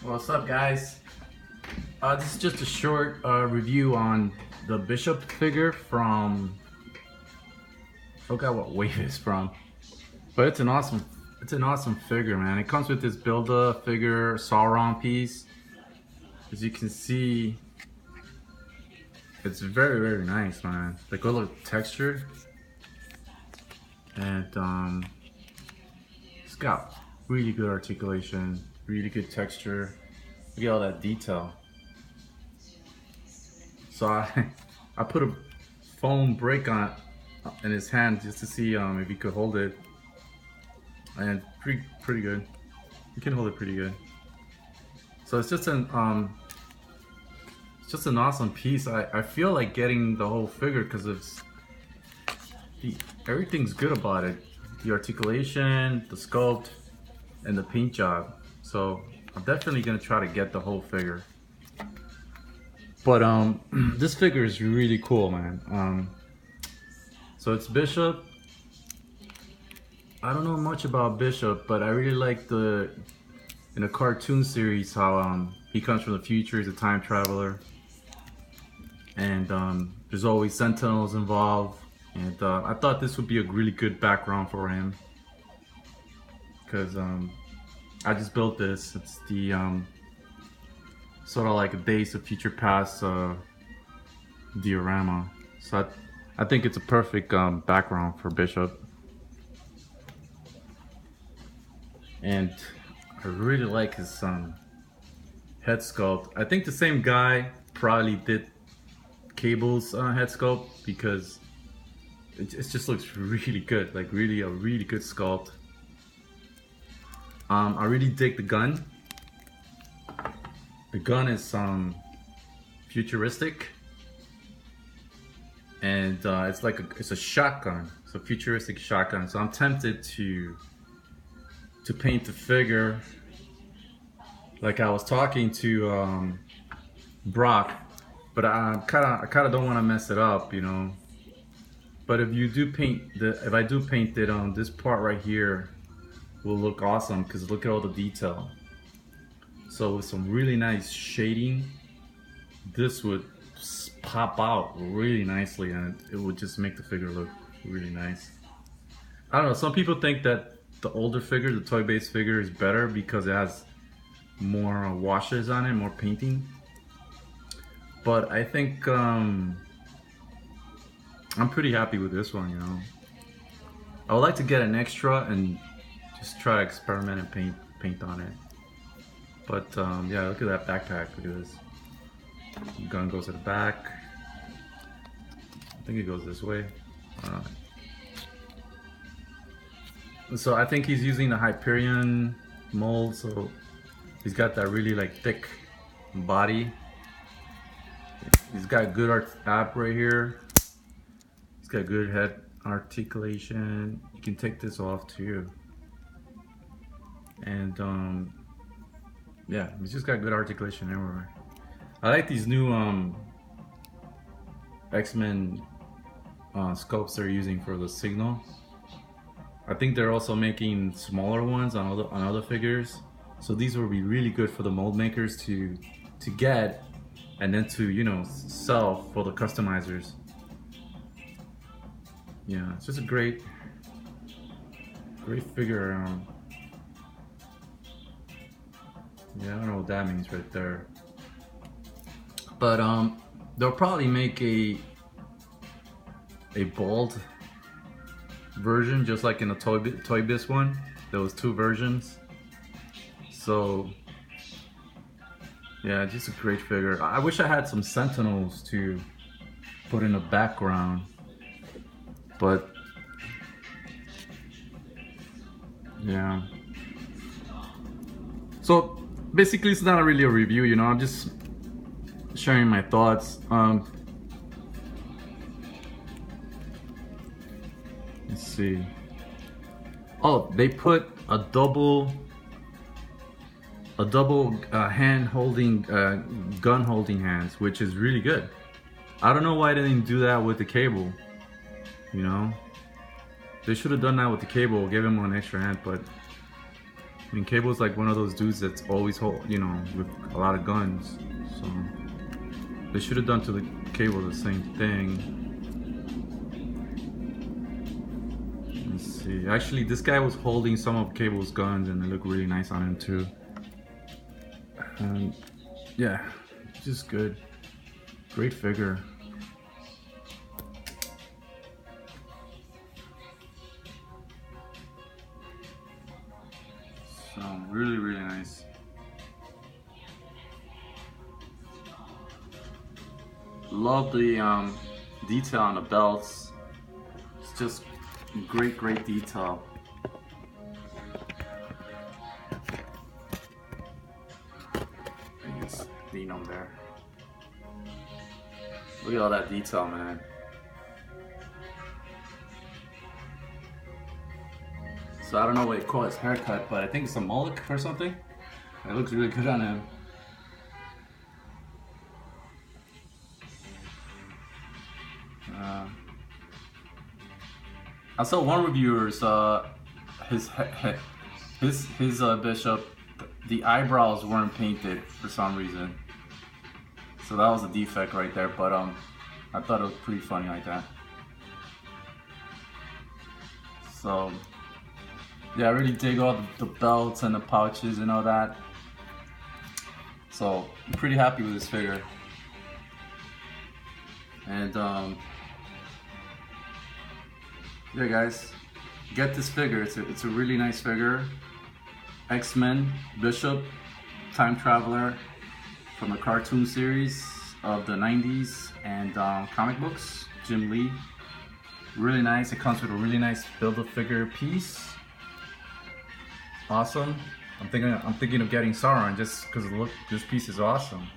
What's up, guys? This is just a short review on the Bishop figure from, I forgot what wave it's from, but it's an awesome figure, man. It comes with this Build-A-Figure Sauron piece. As you can see, it's very nice, man. The good look texture, and it's got really good articulation, really good texture. Look at all that detail. So I put a foam break on in his hand just to see if he could hold it, and pretty good. He can hold it pretty good. So it's just an awesome piece. I feel like getting the whole figure because everything's good about it. The articulation, the sculpt, and the paint job. So I'm definitely gonna try to get the whole figure. But this figure is really cool, man. So it's Bishop. I don't know much about Bishop, but I really like in a cartoon series how he comes from the future. He's a time traveler, and there's always Sentinels involved. And I thought this would be a really good background for him because I just built this. It's the sort of like a Days of Future Past diorama. So I think it's a perfect background for Bishop. And I really like his head sculpt. I think the same guy probably did Cable's head sculpt because it just looks really good. Like a really good sculpt. I really dig the gun. The gun is futuristic, and it's a shotgun. It's a futuristic shotgun. So I'm tempted to paint the figure like I was talking to Brock, but I kind of don't want to mess it up, you know. But if I do paint it on this part right here, will look awesome because look at all the detail. So with some really nice shading, this would pop out really nicely, and it would just make the figure look really nice. I don't know, some people think that the older figure, the toy-based figure, is better because it has more washes on it, more painting. But I think I'm pretty happy with this one, you know. I would like to get an extra and just try to experiment and paint on it. But yeah, look at that backpack. Look at this. The gun goes to the back. I think it goes this way. So I think he's using the Hyperion mold. So he's got that really like thick body. He's got good ab right here. He's got good head articulation. You can take this off too. And yeah, he's just got good articulation everywhere. I like these new X-Men sculpts they're using for the signal. I think they're also making smaller ones on other figures. So these will be really good for the mold makers to get, and then to, you know, sell for the customizers. Yeah, it's just a great figure. Yeah, I don't know what that means right there. But they'll probably make a bald version, just like in the Toy Biz one. There was 2 versions. So yeah, just a great figure. I wish I had some Sentinels to put in the background, but yeah. So basically, it's not really a review, you know. I'm just sharing my thoughts. Let's see. Oh, they put a double hand holding, gun holding hands, which is really good. I don't know why they didn't do that with the Cable. You know, they should have done that with the Cable, give him an extra hand, but I mean, Cable's like one of those dudes that's always you know, with a lot of guns. So they should have done to the Cable the same thing. Let's see. Actually, this guy was holding some of Cable's guns, and they look really nice on him too. And yeah, just good. Great figure. So really, really nice. Love the detail on the belts. It's just great, great detail. Just lean on there. Look at all that detail, man. So I don't know what you call his haircut, but I think it's a mullet or something. It looks really good on him. I saw one reviewer's his Bishop, the eyebrows weren't painted for some reason, so that was a defect right there. But I thought it was pretty funny like that. So yeah, I really dig all the belts and the pouches and all that. So I'm pretty happy with this figure. And yeah, guys, get this figure. It's a really nice figure. X-Men Bishop, time traveler from the cartoon series of the 90s and comic books. Jim Lee. Really nice. It comes with a really nice Build-A-Figure piece. Awesome. I'm thinking of getting Sauron just because look, this piece is awesome.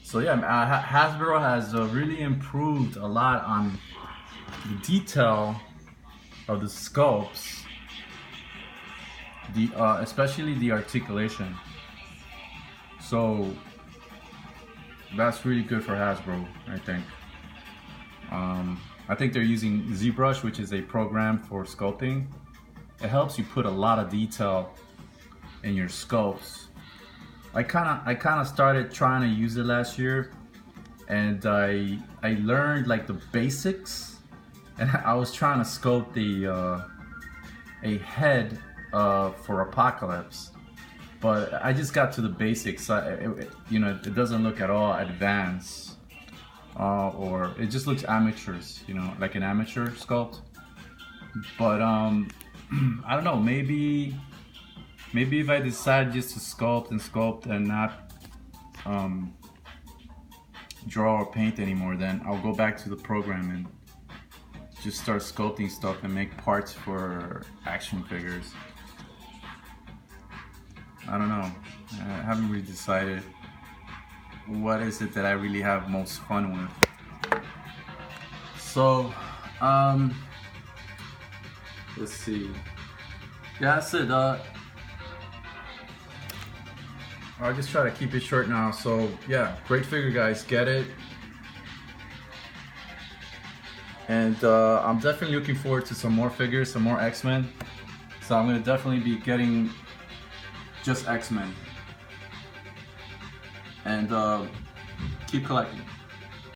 So yeah, Hasbro has really improved a lot on the detail of the sculpts, especially the articulation. So that's really good for Hasbro, I think. I think they're using ZBrush, which is a program for sculpting. It helps you put a lot of detail in your sculpts. I kind of started trying to use it last year, and I learned like the basics, and I was trying to sculpt a head for Apocalypse, but I just got to the basics. You know, it doesn't look at all advanced, or it just looks amateurish, you know, like an amateur sculpt. But I don't know, maybe if I decide just to sculpt and not draw or paint anymore, then I'll go back to the program and just start sculpting stuff and make parts for action figures. I don't know. I haven't really decided what is it that I really have most fun with. So, let's see. Yeah, that's it. I'll just try to keep it short now. So yeah, great figure, guys. Get it. And I'm definitely looking forward to some more figures, some more X-Men. So I'm gonna definitely be getting just X-Men. And keep collecting.